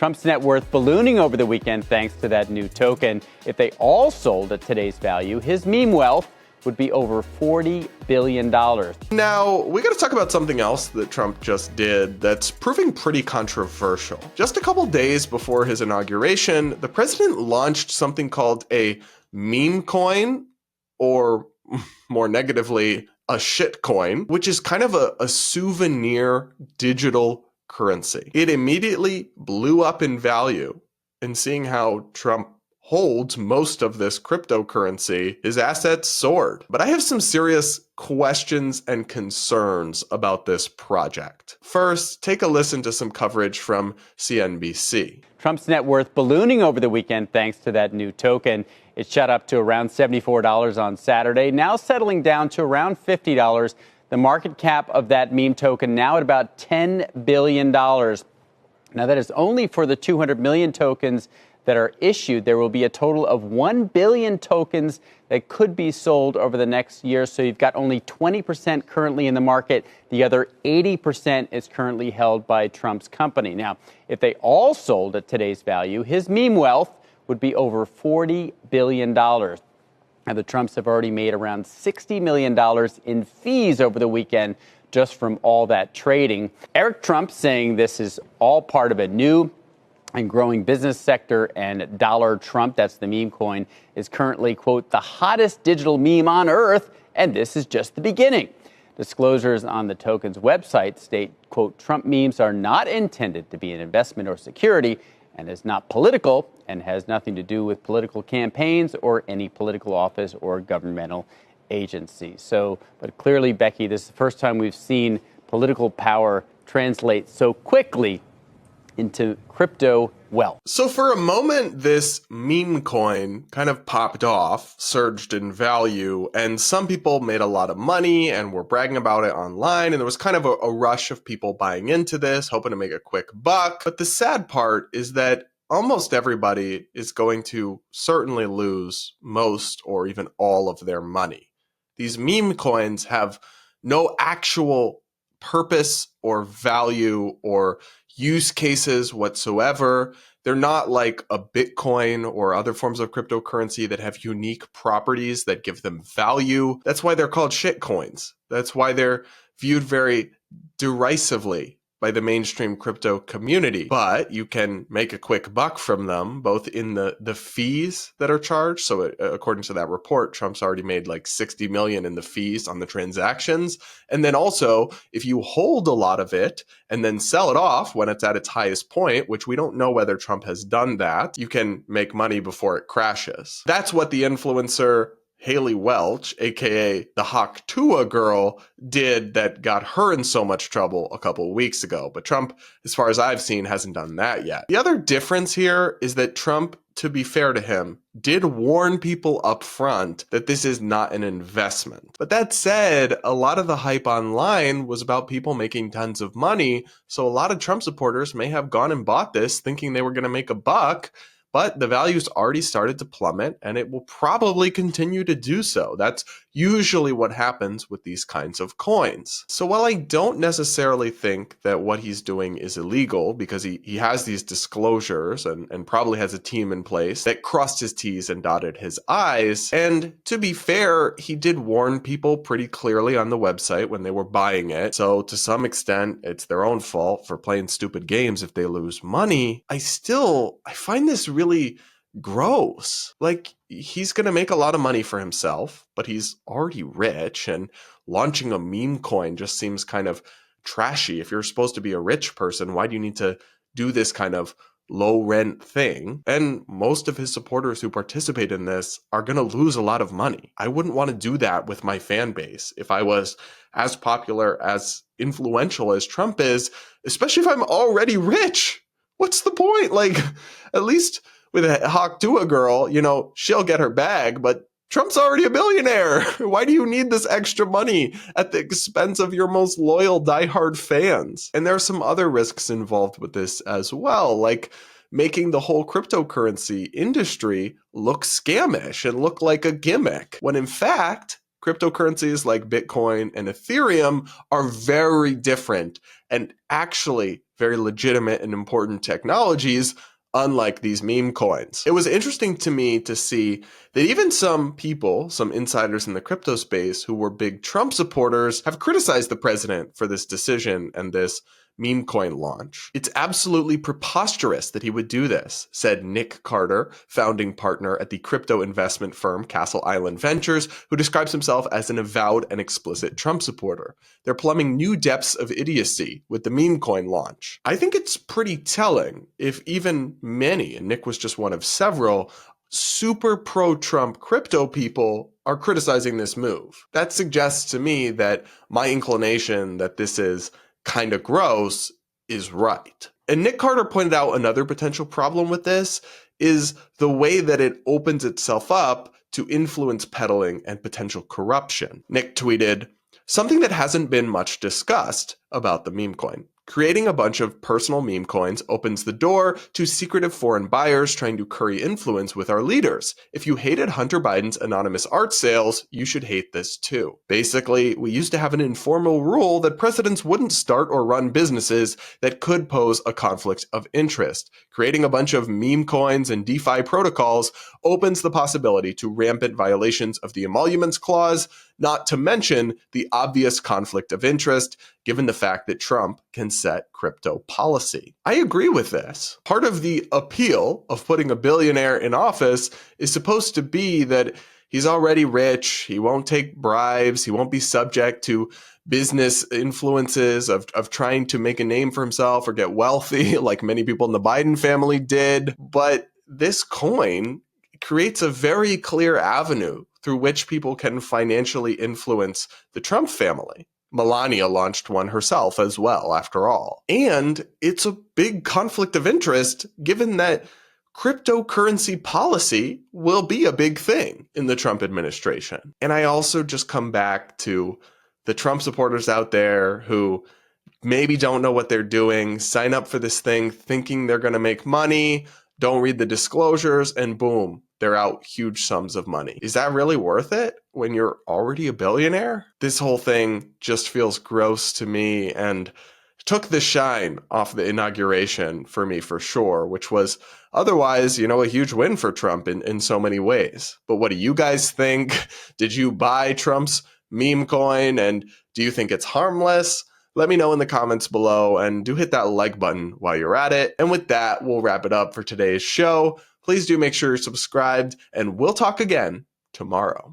Trump's net worth ballooning over the weekend thanks to that new token. If they all sold at today's value, his meme wealth would be over $40 billion. Now, we got to talk about something else that Trump just did that's proving pretty controversial. Just a couple days before his inauguration, the president launched something called a meme coin, or more negatively, a shit coin, which is kind of a souvenir digital currency. It immediately blew up in value, and seeing how Trump holds most of this cryptocurrency, his assets soared. But I have some serious questions and concerns about this project. First, take a listen to some coverage from CNBC. Trump's net worth ballooning over the weekend thanks to that new token. It shot up to around $74 on Saturday, now settling down to around $50. The market cap of that meme token now at about $10 billion. Now, that is only for the 200 million tokens that are issued. There will be a total of 1 billion tokens that could be sold over the next year. So you've got only 20% currently in the market. The other 80% is currently held by Trump's company. Now, if they all sold at today's value, his meme wealth would be over $40 billion. Now, the Trumps have already made around $60 million in fees over the weekend just from all that trading. Eric Trump saying this is all part of a new and growing business sector, and Dollar Trump, that's the meme coin, is currently, quote, the hottest digital meme on earth, and this is just the beginning. Disclosures on the token's website state, quote, Trump memes are not intended to be an investment or security and is not political and has nothing to do with political campaigns or any political office or governmental agency. So, but clearly, Becky, this is the first time we've seen political power translate so quickly into crypto wealth. So for a moment, this meme coin kind of popped off, surged in value, and some people made a lot of money and were bragging about it online. And there was kind of a rush of people buying into this, hoping to make a quick buck. But the sad part is that almost everybody is going to certainly lose most or even all of their money. These meme coins have no actual purpose or value or use cases whatsoever. They're not like a Bitcoin or other forms of cryptocurrency that have unique properties that give them value. That's why they're called shit coins. That's why they're viewed very derisively by the mainstream crypto community. But you can make a quick buck from them, both in the fees that are charged. So according to that report, Trump's already made like 60 million in the fees on the transactions. And then also, if you hold a lot of it and then sell it off when it's at its highest point, which we don't know whether Trump has done that, you can make money before it crashes. That's what the influencer Haley Welch, aka the Hawk Tuah girl, did that got her in so much trouble a couple of weeks ago. But Trump, as far as I've seen, hasn't done that yet. The other difference here is that Trump, to be fair to him, did warn people up front that this is not an investment. But that said, a lot of the hype online was about people making tons of money. So a lot of Trump supporters may have gone and bought this thinking they were going to make a buck. But the value's already started to plummet, and it will probably continue to do so. That's usually what happens with these kinds of coins. So while I don't necessarily think that what he's doing is illegal, because he has these disclosures and probably has a team in place that crossed his T's and dotted his I's, and to be fair, he did warn people pretty clearly on the website when they were buying it. So to some extent, it's their own fault for playing stupid games if they lose money. I find this really gross. Like, he's going to make a lot of money for himself, but he's already rich, and launching a meme coin just seems kind of trashy. If you're supposed to be a rich person, why do you need to do this kind of low rent thing? And most of his supporters who participate in this are going to lose a lot of money. I wouldn't want to do that with my fan base if I was as popular, as influential as Trump is, especially if I'm already rich. What's the point? Like, at least with a Hawk Tuah girl, she'll get her bag, but Trump's already a billionaire. Why do you need this extra money at the expense of your most loyal diehard fans? And there are some other risks involved with this as well, like making the whole cryptocurrency industry look scamish and look like a gimmick, when in fact, cryptocurrencies like Bitcoin and Ethereum are very different and actually very legitimate and important technologies, unlike these meme coins. It was interesting to me to see that even some people, some insiders in the crypto space who were big Trump supporters, have criticized the president for this decision and this meme coin launch. It's absolutely preposterous that he would do this, said Nick Carter, founding partner at the crypto investment firm Castle Island Ventures, who describes himself as an avowed and explicit Trump supporter. They're plumbing new depths of idiocy with the meme coin launch. I think it's pretty telling if even many, and Nick was just one of several, super pro-Trump crypto people are criticizing this move. That suggests to me that my inclination that this is kind of gross is right. And Nick Carter pointed out another potential problem with this is the way that it opens itself up to influence peddling and potential corruption. Nick tweeted, "Something that hasn't been much discussed about the meme coin. Creating a bunch of personal meme coins opens the door to secretive foreign buyers trying to curry influence with our leaders. If you hated Hunter Biden's anonymous art sales, you should hate this too. Basically, we used to have an informal rule that presidents wouldn't start or run businesses that could pose a conflict of interest. Creating a bunch of meme coins and DeFi protocols opens the possibility to rampant violations of the Emoluments Clause, not to mention the obvious conflict of interest, given the fact that Trump can set crypto policy." I agree with this. Part of the appeal of putting a billionaire in office is supposed to be that he's already rich, he won't take bribes, he won't be subject to business influences of trying to make a name for himself or get wealthy like many people in the Biden family did. But this coin creates a very clear avenue through which people can financially influence the Trump family. Melania launched one herself as well, after all. And it's a big conflict of interest given that cryptocurrency policy will be a big thing in the Trump administration. And I also just come back to the Trump supporters out there who maybe don't know what they're doing, sign up for this thing thinking they're going to make money, don't read the disclosures, and boom, they're out huge sums of money. Is that really worth it when you're already a billionaire? This whole thing just feels gross to me and took the shine off the inauguration for me for sure, which was otherwise, a huge win for Trump in so many ways. But what do you guys think? Did you buy Trump's meme coin and do you think it's harmless? Let me know in the comments below and do hit that like button while you're at it. And with that, we'll wrap it up for today's show. Please do make sure you're subscribed and we'll talk again tomorrow.